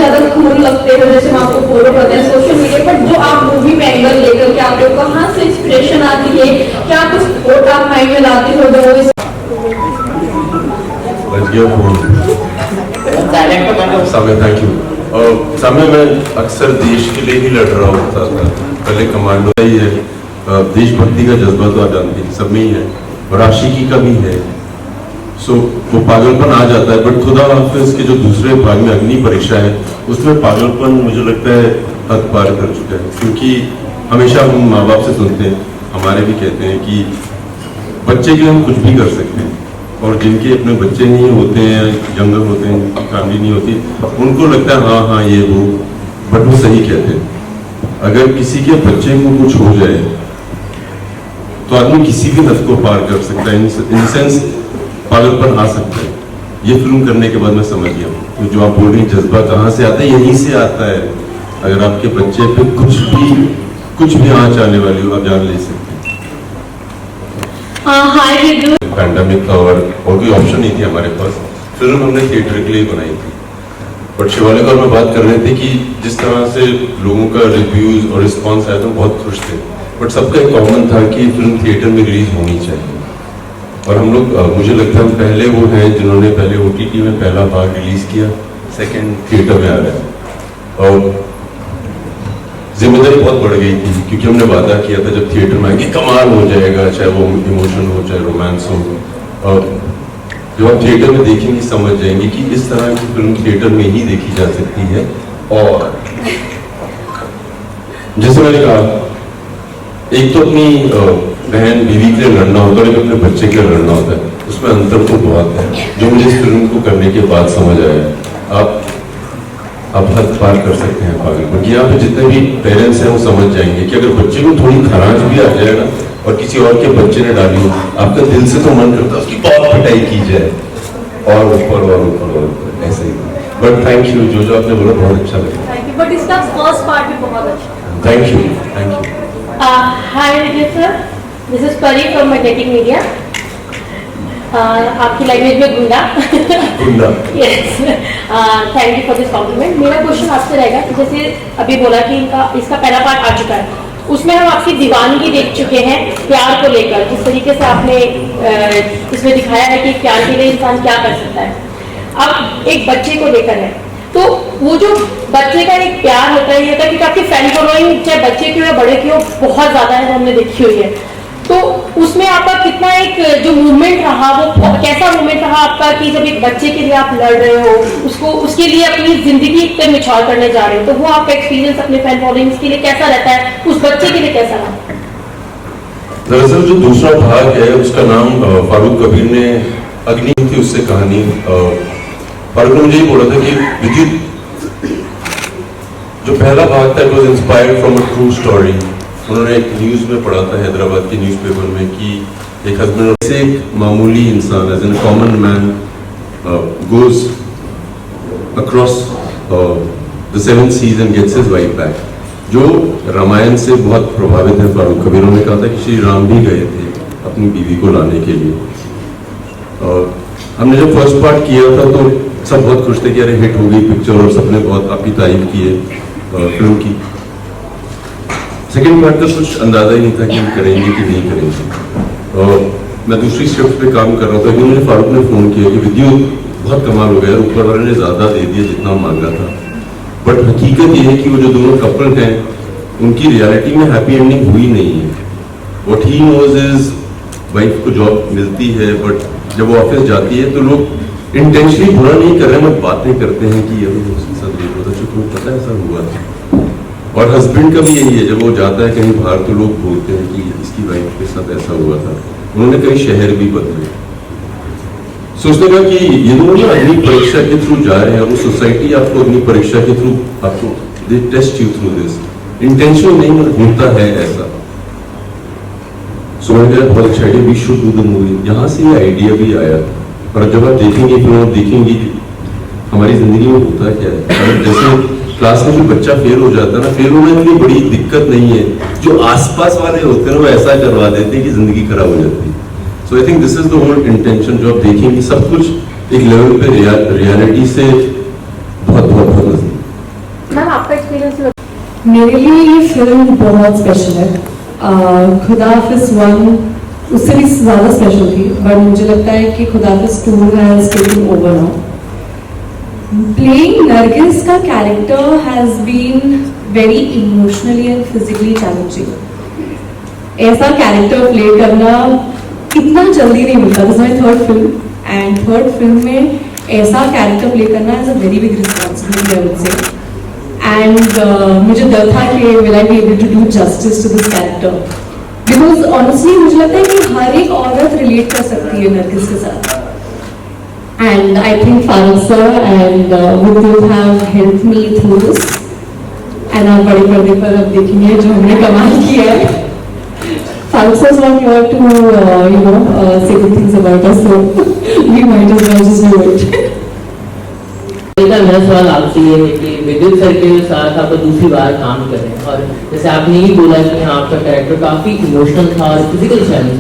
ज्यादा कूल लगते हो, जैसे हम आपको फॉलो करते हैं सोशल मीडिया पर, जो आप मूवी में एंगल लेकर के आते हो, कहाँ से इंस्पिरेशन आती है, क्या कुछ और आप माइंड में लाते हो जो सामने? Thank you. सामने मैं अक्सर देश के लिए ही लड़ रहा होता था, पहले कमांडो ही है, देशभक्ति का जज्बा तो आप जानते हैं सब में ही है, और आशिकी का भी है। सो वो पागलपन आ जाता है, बट खुदा हाफिज के जो दूसरे भाग में अग्नि परीक्षा है उसमें पागलपन मुझे लगता है हद पार कर चुका है। क्योंकि हमेशा हम माँ बाप से सुनते हैं, हमारे भी कहते हैं कि बच्चे के लिए हम कुछ भी कर सकते हैं, और जिनके अपने बच्चे नहीं होते हैं, यंगर होते हैं, जिनकी फैमिली नहीं होती, उनको लगता है हाँ हाँ ये वो, बट वो सही कहते हैं। अगर किसी के बच्चे को कुछ हो जाए तो आदमी किसी भी हद को पार कर सकता है, इन सेंस पागलपन आ सकता है। ये फिल्म करने के बाद मैं समझ गया तो जो आप बोल रही जज्बा कहाँ से आता है, यहीं से आता है। अगर आपके बच्चे पे कुछ भी आँच आने वाली हो, आप जान ले सकते हैं। पैंडेमिक था और कोई ऑप्शन नहीं थी हमारे पास। फिल्म हमने थिएटर के लिए बनाई थी, बट शिवालिक और मैं बात कर रहे थे कि जिस तरह से लोगों का रिव्यूज और रिस्पॉन्स आया तो बहुत खुश थे, बट सबका एक कॉमन था कि फिल्म थिएटर में रिलीज होनी चाहिए। और हम लोग मुझे लगता है हम पहले वो हैं जिन्होंने पहले OTT में पहला भाग रिलीज किया, सेकंड थिएटर में आ रहा है। और जिम्मेदारी बहुत बढ़ गई थी क्योंकि हमने वादा किया था जब थिएटर में आएंगे कमाल हो जाएगा, चाहे वो इमोशन हो चाहे रोमांस हो। और जब आप थिएटर में देखेंगे समझ जाएंगे कि इस तरह की फिल्म थिएटर में ही देखी जा सकती है। और जैसे मैंने कहा, एक तो अपनी बहन बीवी के लिए लड़ना होता है, एक अपने बच्चे के लिए लड़ना होता है, उसमें अंतर तो बहुत है जो मुझे इस फिल्म को करने के बाद समझ आया। आप हद पार कर सकते हैं पागलपन। यहाँ पे जितने भी पेरेंट्स हैं वो समझ जाएंगे कि अगर बच्चे को थोड़ी खरांच भी आ जाए ना और किसी और के बच्चे ने डाली हो, आपका दिल से तो मन करता है उसकी बहुत पिटाई की जाए और ऊपर और ऊपर और ऊपर ऐसे ही। बट थैंक यू, जो आपने बोला बहुत अच्छा लगा। बट इसका फर्स्ट पार्ट भी बहुत अच्छा। Thank you. Hi Vijay sir, this is परी फ्रॉम मैग्नेटिक मीडिया। आपकी लैंग्वेज में गुंडा। Yes, thank you for this complement. मेरा क्वेश्चन आपसे रहेगा कि जैसे अभी बोला कि इसका पहला पार्ट आ चुका है, उसमें हम आपकी दीवानगी देख चुके हैं प्यार को लेकर, जिस तरीके से आपने इसमें दिखाया है कि प्यार के लिए इंसान क्या कर सकता है। अब एक बच्चे को लेकर है, तो वो जो बच्चे का एक प्यार होता है, ये होता है कि काफी फैन फॉलोइंग चाहे बच्चे की हो या बड़े की हो बहुत ज्यादा है, हमने देखी हुई है। तो उसमें आपका कितना एक जो मूवमेंट रहा, वो कैसा मूवमेंट रहा आपका कि जब एक बच्चे के लिए आप लड़ रहे हो, उसको उसके लिए अपनी जिंदगी पे निछावर करने जा रहे हो, तो वो आपका एक्सपीरियंस अपने फैन फॉलोइंग्स के लिए कैसा रहता है, उस बच्चे के लिए कैसा रहा? दरअसल जो दूसरा भाग है उसका नाम फारूक कबीर ने अग्नि थी उससे कहानी, फारूक ने मुझे ही बोला था कि विद्युत जो पहला भाग था it was inspired from a true story. उन्होंने एक न्यूज़ में पढ़ा था हैदराबाद के न्यूज़पेपर में कि एक हस्बैंड से एक मामूली इंसान as an common man goes across the 7 seas and gets his wife back. जो रामायण से बहुत प्रभावित है फारूक कबीर, उन्होंने कहा था कि श्री राम भी गए थे अपनी बीवी को लाने के लिए। हमने जब फर्स्ट पार्ट किया था तो सब बहुत खुश थे कि अरे हिट हो गई पिक्चर और सबने बहुत आपकी तारीफ की है फिल्म की। सेकेंड पार्ट का कुछ अंदाजा ही नहीं था कि हम करेंगे कि नहीं करेंगे। और मैं दूसरी स्क्रिप्ट पे काम कर रहा था कि मुझे फारूक ने फ़ोन किया कि विद्युत बहुत कमाल हो गया, ऊपर वाले ने ज़्यादा दे दिया जितना मांगा था, बट हकीकत ये है कि वो जो दोनों कपल हैं उनकी रियलिटी में हैप्पी एंडिंग हुई नहीं है। What he knows is wife को जॉब मिलती है, बट जब वो ऑफिस जाती है तो लोग इंटेंशनली बुरा नहीं कर रहे हैं, बट बातें करते हैं कि ये उसके साथ ये होता है, तुम्हें पता है ऐसा हुआ था। और हस्बैंड का भी यही है, जब वो जाता है कहीं बाहर तो लोग बोलते हैं कि इसकी वाइफ के साथ ऐसा हुआ था। उन्होंने कई शहर भी बदले। सोचने का कि ये दोनों ना अग्नि परीक्षा के थ्रू जा रहे हैं, वो सोसाइटी आपको अग्नि परीक्षा के थ्रू आपको they test you through this, intention नहीं होता है ऐसा। सो मैंने बहुत excited we should do the movie, यहाँ से ये आइडिया भी आया। और जब आप देखेंगे फिर आप देखेंगे हमारी जिंदगी में होता क्या है। जैसे क्लास में जो बच्चा फेल हो जाता है ना, फेल होने के लिए बड़ी दिक्कत नहीं है, जो आसपास वाले होते हैं वो ऐसा करवा देते हैं कि जिंदगी खराब हो जाती है। So I think this is the whole intention. जो आप देखेंगे सब कुछ एक लेवल पे रियलिटी से बहुत बहुत बहुत मैम आपका एक्सपीरियंस मेरे लिए ये फिल्म बहुत स्पेशल है। खुदा हाफिज़ 1 उससे भी ज़्यादा स्पेशल थी, बट मुझे लगता है कि खुदा हाफिज़ 2 has taken over now. Playing Nargis का character has been very emotionally and physically challenging. ऐसा character play करना इतना जल्दी नहीं मिलता। This is my third film and third film में ऐसा character play करना is a very big responsibility, I would say. And मुझे डर था कि will I be able to do justice to this character? Because honestly मुझे लगता है कि हर एक औरत relate कर सकती है नरगिस के साथ। And I think Farooq sir and Vidyut have helped me through this. And आप बड़े पर्दे पर अब देखेंगे जो हमने कमाल किया है। Farooq sir is not here to say good things about us, so we might as well just do it. मेरा सवाल आपसे ये है कि विद्युत सर के साथ आप दूसरी बार काम कर रहे हैं और जैसे आपने ही बोला कि हाँ आपका कैरेक्टर काफी इमोशनल था और फिजिकल चैलेंज।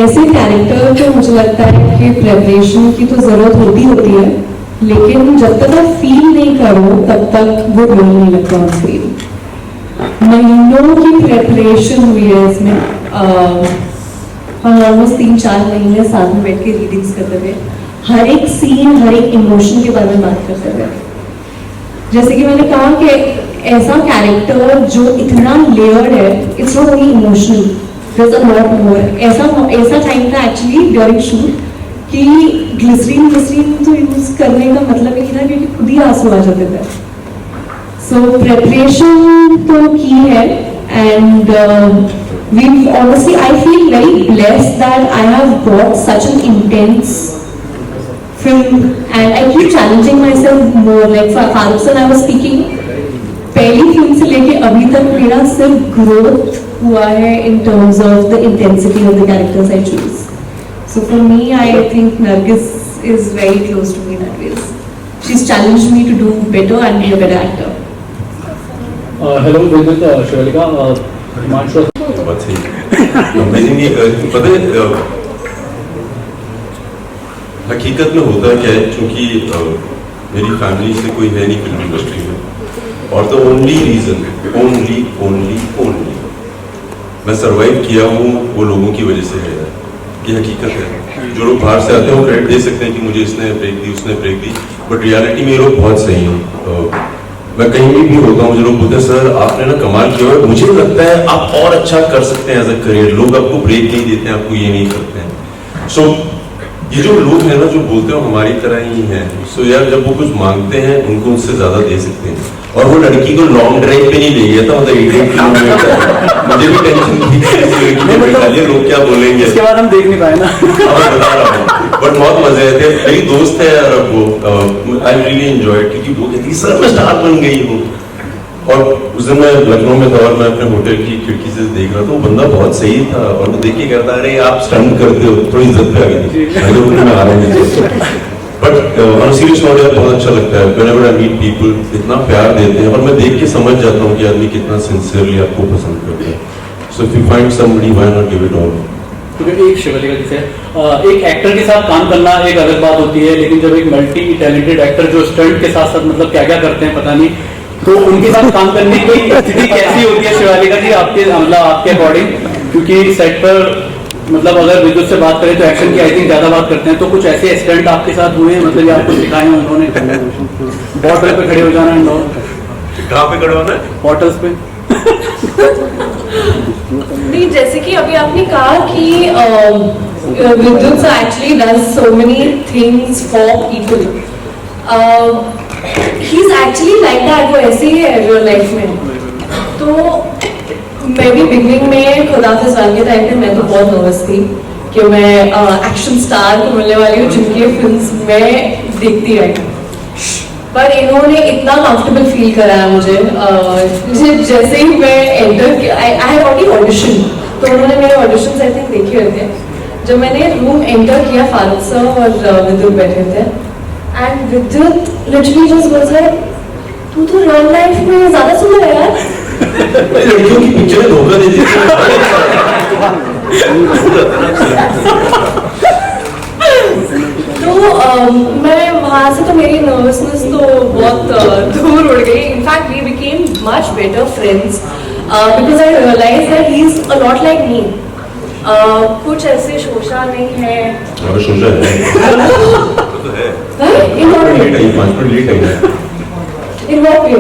ऐसे कैरेक्टर को मुझे लगता है कि प्रेपरेशन की तो ज़रूरत होती है, लेकिन जब तक आप फील नहीं करो तब तक वो रोल नहीं लगता ऑन स्क्रीन। महीनों की प्रेपरेशन हुई है इसमें। हम ऑलमोस्ट 3-4 महीने साथ में बैठ के रीडिंग्स करते थे, हर एक सीन हर एक इमोशन के बारे में बात करते थे। जैसे कि मैंने कहा कि ऐसा कैरेक्टर जो इतना लेयर्ड है, it's not only emotional, there's a lot more. ऐसा टाइम था एक्चुअली ड्यूरिंग शूट कि ग्लिसरीन तो यूज करने का मतलब ही था क्योंकि खुद ही आंसू आ जाते थे। सो प्रेपरेशन तो की है and we honestly I feel very blessed that I have got such an intense film and I keep challenging myself more. Like Farooq sir I was speaking, पहली फिल्म से लेके अभी तक मेरा सिर्फ ग्रोथ हुआ है in terms of the intensity of the characters I choose. So for me, I think Nargis is very close to me in that ways. She's challenged me to do better and be a better actor. Hello, Vidyut, Shivalika, Himanshu. बात सही। Amazing. पता है हकीकत में होता क्या है, क्योंकि मेरी फैमिली से कोई है नहीं फिल्म इंडस्ट्री में और द ओनली रीजन ओनली मैं सरवाइव किया हूँ वो लोगों की वजह से है। ये हकीकत है। जो लोग बाहर से आते हैं वो क्रेडिट दे सकते हैं कि मुझे इसने ब्रेक दी उसने ब्रेक दी, बट रियलिटी में ये लोग बहुत सही हैं। मैं कहीं भी होता हूँ, मुझे लोग बोलते हैं सर आपने ना कमाल किया है, मुझे लगता है आप और अच्छा कर सकते हैं एज अ करियर। लोग आपको ब्रेक नहीं देते हैं, आपको ये नहीं करते हैं। सो ये जो लोग हैं ना जो बोलते हो हमारी तरह ही हैं, सो यार जब वो कुछ मांगते हैं उनको उससे ज्यादा दे सकते हैं। और वो लड़की को लॉन्ग ड्राइव पे नहीं ले गया था, मतलब 18 किलोमीटर। मुझे भी टेंशन थी लोग क्या बोलेंगे, इसके बाद हम देख नहीं पाए ना। बट बहुत मजे आए थे। मेरी दोस्त है यार वो, आई रियली एंजॉयड क्योंकि वो कहती सर मैं स्टार बन गई हूँ। और उस दिन मैं लखनऊ में था और मैं अपने होटल की खिड़की से देख रहा था, वो बंदा बहुत सही था और वो देख के कहता अरे आप स्टंट करते हो, थोड़ी इज्जत पे आ गई थी। मैं आ रहा हूँ बट ऑन सीरियस नोट यार बहुत अच्छा लगता है व्हेनेवर आई मीट पीपल, इतना प्यार देते हैं और मैं देख के समझ जाता हूँ कि आदमी कितना सिंसियरली आपको पसंद करते हैं। So if you find somebody why not give it all. क्योंकि एक शिवलिका जैसे एक एक्टर के साथ काम करना एक अलग बात होती है, लेकिन जब एक मल्टी टैलेंटेड एक्टर जो स्टंट के साथ साथ मतलब क्या क्या करते हैं पता नहीं, तो उनके साथ काम करने की स्थिति कैसी होती है शिवालिका जी आपके मतलब आपके अकॉर्डिंग? क्योंकि सेट पर मतलब अगर विद्युत से बात करें तो एक्शन की आई थिंक ज्यादा बात करते हैं, तो कुछ ऐसे स्टंट आपके साथ हुए हैं मतलब आपको सिखाए हैं उन्होंने? बॉटल पे खड़े हो जाना एंड ऑल। कहाँ पे खड़े होना है? बॉटल्स पे। नहीं, जैसे कि अभी आपने कहा कि विद्युत actually does so many things for people. He is actually like that, वो ऐसे ही है रियल लाइफ में। तो मैं भी बिगनिंग में खुदा हाफिज़ वाले के टाइम पे मैं तो बहुत नर्वस थी कि मैं एक्शन स्टार को मिलने वाली हूँ जिनकी फिल्म्स मैं देखती रही, पर इन्होंने इतना कंफर्टेबल फील कराया मुझे। जैसे ही मैं एंटर किया, आई हैव ऑलरेडी ऑडिशन, तो उन्होंने मेरे ऑडिशंस आई थिंक देखे हुए थे। जब मैंने रूम एंटर किया फारूक सर और विद्युत बैठे थे एंड विद्युत लिटरली जस्ट वाज लाइक तू तो रियल लाइफ में ज्यादा सुंदर है यार। लड़कियों की पिक्चरें धोखा दे देती हैं। तो मैं वहाँ से तो मेरी नर्वसनेस तो बहुत दूर उड़ गई. In fact we became much better friends because I realise that he is a lot like me. कुछ ऐसे शोशा नहीं है. अगर सोचा है in what way? Late I 5 minute late I. In what way?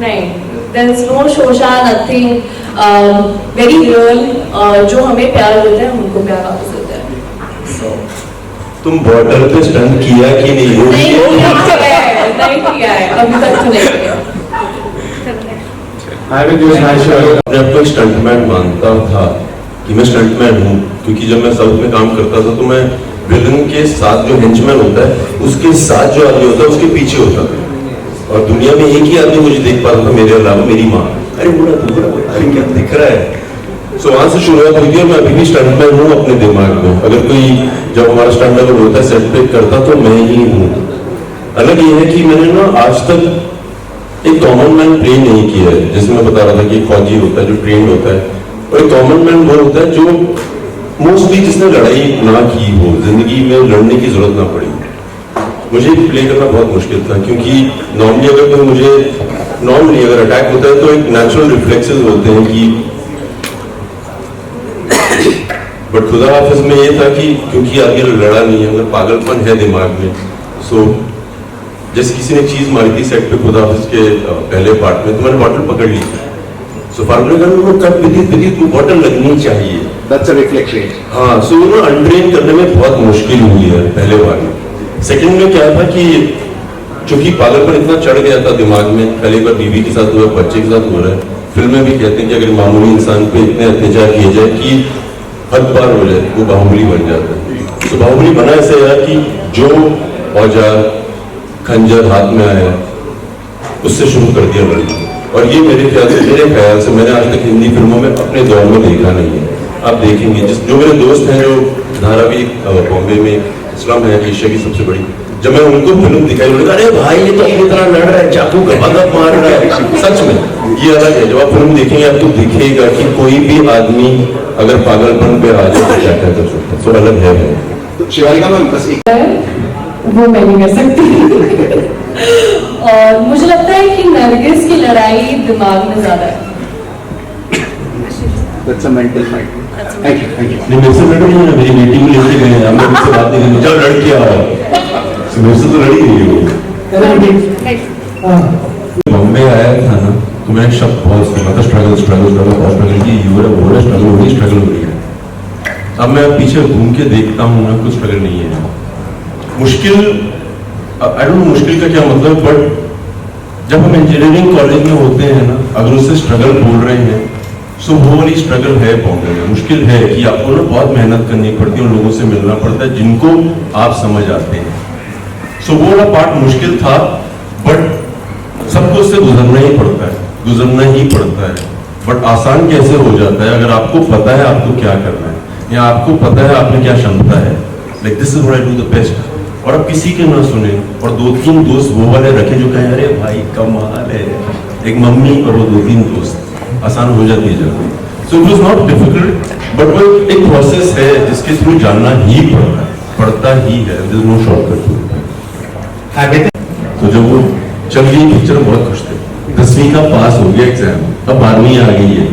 नहीं, देयर इज नो शोशा, नथिंग. Very real. जो हमें प्यार देते हैं उनको प्यार वापस देते हैं. So, तुम बॉर्डर पे स्टंट किया कि नहीं? नहीं किया है, अभी तक तो नहीं किया. अपने आप को स्टंटमैन मानता था कि मैं स्टंटमैन हूँ, क्योंकि जब मैं साउथ में काम करता था तो मैं विलन के साथ जो हेंचमैन होता है उसके साथ जो आदमी होता है उसके पीछे होता था. और दुनिया में एक ही आदमी मुझे देख पाता था मेरे अलावा, मेरी माँ. अरे बुरा अरे क्या दिख रहा है. सो वहां से शुरुआत हुई थी और मैं अभी भी स्टंटमैन हूँ अपने दिमाग में. अगर कोई जब हमारा स्टंट अगर होता है सेट पे करता तो मैं ही हूँ. अलग ये है कि मैंने ना आज तक एक कॉमन मैन प्ले नहीं किया है. जैसे मैं बता रहा था कि एक फौजी होता है जो ट्रेन होता है, और एक कॉमन मैन वो होता है जो मोस्टली जिसने लड़ाई ना की हो, जिंदगी में लड़ने की जरूरत ना पड़ी. मुझे प्ले करना बहुत मुश्किल था, क्योंकि नॉर्मली अगर कोई मुझे नॉर्मली अगर अटैक होता है तो एक नेचुरल रिफ्लेक्सेस होते हैं कि, बट खुदा हाफिज में ये था कि क्योंकि आगे लड़ा नहीं है, मतलब पागलपन है दिमाग में. सो जैसे किसी ने चीज मारी थी सेट पे खुदा हाफिज के पहले पार्ट में, तो मैंने बॉटल पकड़ ली. सो फार्मूला वो कब विदित वो बॉटल लगनी चाहिए. That's a reflection. हाँ, सो वो अनट्रेन करने में बहुत मुश्किल हुई है पहले बार में. सेकंड में क्या था कि चूंकि पागलपन इतना चढ़ गया था दिमाग में, पहली बार बीवी के साथ हुआ, बच्चे के साथ हो रहा है. फिल्म में भी कहते हैं कि अगर मामूली इंसान पे इतने अत्याचार किए जाए कि हद पार हो जाए, वो बाहुबली बन जाता है. तो बाहुबली बना ऐसे यार कि जो औजार खंजर हाथ में आया उससे शुरू कर दिया लड़ना. और ये मेरे ख्याल से मैंने आज तक हिंदी फिल्मों में अपने दौर में देखा नहीं है. आप देखेंगे जो मेरे दोस्त हैं जो धारावी बॉम्बे में इस्लाम है एशिया की सबसे बड़ी, जब मैं उनको फिल्म दिखाई उन्होंने अरे भाई ये तो अपनी तरह लड़ रहा है, चाकू का मदद मार रहा है. सच में ये अलग है. जब आप फिल्म देखेंगे आपको दिखेगा कि कोई भी आदमी अगर पागलपन पे आ जाए तो क्या कर सकता है. थोड़ा अलग है. तो शिवालिका मैम बस एक वो मैं नहीं कर सकती. और मुझे लगता है कि नरगिस की लड़ाई दिमाग में ज्यादा है. that's a mental fight. Thank you. नहीं मेरे से लड़ रही है, मेरी बेटी को लेके गए हैं, मैं मुझसे बात नहीं करनी. चलो लड़ के आओ. मेरे से तो लड़ी नहीं वो. बॉम्बे आया था ना तो मैंने शब्द बहुत सुना था, स्ट्रगल बहुत स्ट्रगल की. यूर हो रहा स्ट्रगल हो रही है. अब मैं पीछे घूम के देखता हूँ ना, कुछ स्ट्रगल नहीं है. मुश्किल आई डोंट नो मुश्किल का क्या मतलब, बट जब हम इंजीनियरिंग कॉलेज में होते हैं ना, अगर उससे स्ट्रगल बोल रहे हैं सो वो वाली स्ट्रगल है बॉम्बे में. मुश्किल है कि आपको ना बहुत मेहनत करनी पड़ती है, उन लोगों से मिलना पड़ता है जिनको आप समझ आते हैं. सो वो वाला पार्ट मुश्किल था, बट सबको उससे गुजरना ही पड़ता है. बट आसान कैसे हो जाता है अगर आपको पता है आपको क्या करना है, या आपको पता है आपने क्या क्षमता है. Like this is what I do the best. और आप किसी के ना सुने, और 2-3 दोस्त वो वाले रखे जो कहें अरे भाई कमाल है. एक मम्मी और वो 2-3 दोस्त, आसान हो जाती है जब. So it was not difficult, but वो एक प्रोसेस है जिसके थ्रू जानना ही पड़ता ही है. There is no shortcut. तो जब वो चल गई पिक्चर में बहुत खुश थे. 10वीं का पास हो गया एग्जाम, अब 12वीं आ गई है,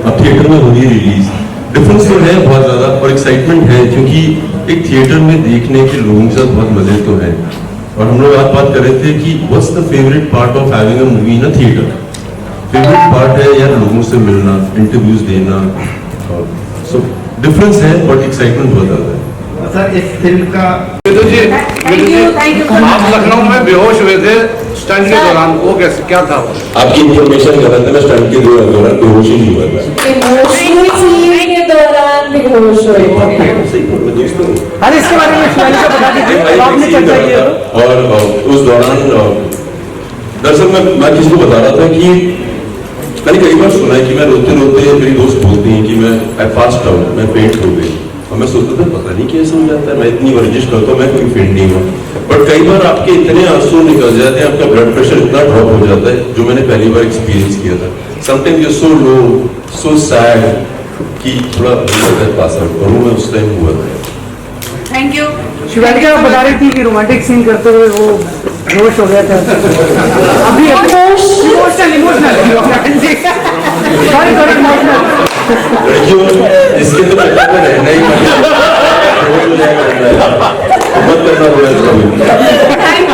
अब थिएटर में हो रही रिलीज. डिफरेंस तो है बहुत ज्यादा, और एक्साइटमेंट है क्योंकि एक थिएटर में देखने के लोगों के साथ बहुत मजे तो है. और हम लोग आज बात कर रहे थे कि what's the favourite part of having a movie in a theatre. Favourite part है यार लोगों से मिलना, इंटरव्यूज देना. सो डिफरेंस है बट एक्साइटमेंट बहुत ज्यादा है. सर इस फिल्म का Thank you so आप much. लखनऊ में बेहोश हुए थे स्टंट के दौरान, वो कैसे क्या था? आपकी इन्फॉर्मेशन गलत है. मैं स्टंट के दौरान बेहोश ही नहीं हुआ था. इमोशनल सीन के दौरान बेहोश हुए थे. अरे इसके बारे में शिवालिका बता दीजिए, आपने चर्चा की है. और उस दौरान दरअसल मैं किसी को बता रहा था कि मैंने कई बार सुना है कि मैं रोते रोते, मेरी दोस्त बोलती हैं कि मैं आई पास्ड आउट, मैं फेंट हो गई. और मैं सोचता था पता नहीं कैसे हो जाता है, मैं इतनी वर्जिश करता हूँ मैं कोई फेंट नहीं हुआ. बट कई बार आपके इतने आंसू निकल जाते हैं, आपका ब्लड प्रेशर इतना ड्रॉप हो जाता है, जो मैंने पहली बार एक्सपीरियंस किया था. Sometimes you so low, so sad कि थोड़ा पास आउट. और वो मैं उस टाइम हुआ था. Thank you. शिवालिका आप बता रही थी कि रोमांटिक सीन करते हुए वो बेहोश हो गया था अभी इमोशनल सॉरी इमोशनल लड़कियों इसके तो रहना ही मत करना होगा